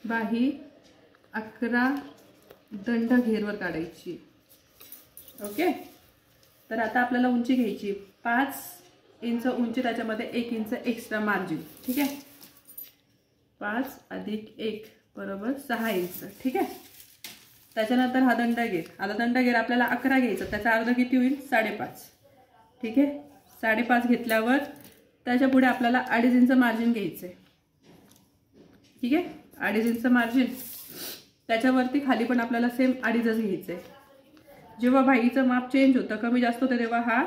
बाही 11 दंड घेरवर काढायची। ओके, तर आता आपल्याला उंची घ्यायची 5 इंच उंची, त्याच्यामध्ये 1 इंच एक्स्ट्रा मार्जिन। ठीक आहे, 5 + 1 बरोबर 6 इंच। ठीक आहे, त्याच्यानंतर हा दंड घेर, आता दंड घेर आपल्याला 11 घ्यायचा, त्याचा अर्ध किती होईल 5.5। ठीक आहे, 5.5 घेतल्यावर त्याच्या पुढे आपल्याला 2.5 इंच मार्जिन घ्यायचं आहे। ठीक आहे, 2.5 इंच मार्जिन, त्याच्यावरती खाली पण आपल्याला सेम 2.5च घ्यायचं आहे। जेव्हा बाहीचं माप चेंज होतं, कमी जास्त होतं, तेव्हा हा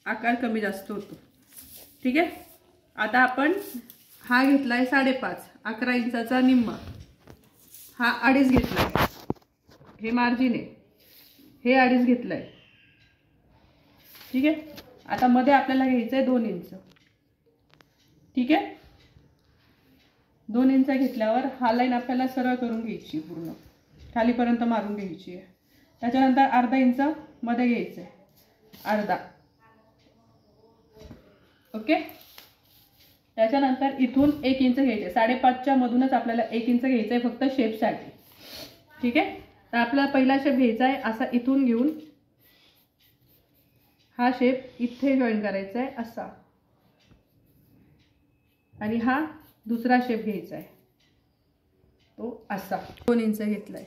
आकार कमी जास्त होतो। ठीक आहे, आता आपण हा घेतलाय 5.5, 11 इंचाचा निम्मा, हा 2.5 घेतलाय, हे मार्जिन आहे, हे 2.5 घेतलंय। ठीक आहे, आता मध्ये आपल्याला घ्यायचं आहे 2 इंच। ठीक आहे, 2 इंच घेतल्यावर हा लाईन आपल्याला सरळ करून घ्यायची, पूर्ण खालीपर्यंत मारून घ्यायची आहे। त्याच्यानंतर अर्धा इंच मध्ये घ्यायचं आहे, अर्धा। ओके, त्याच्यानंतर इथून 1 इंच घ्यायचे, 5.5च्या मधूनच आपल्याला 1 इंच घ्यायचं आहे फक्त शेपसाठी। ठीक आहे, तर आपला पहिला शेप घ्यायचा आहे असा, इथून घेऊन हा शेप इथे जॉईन करायचा आहे असा, आणि हा दुसरा शेप घ्यायचा आहे तो असा। 2 इंच घेतलाय।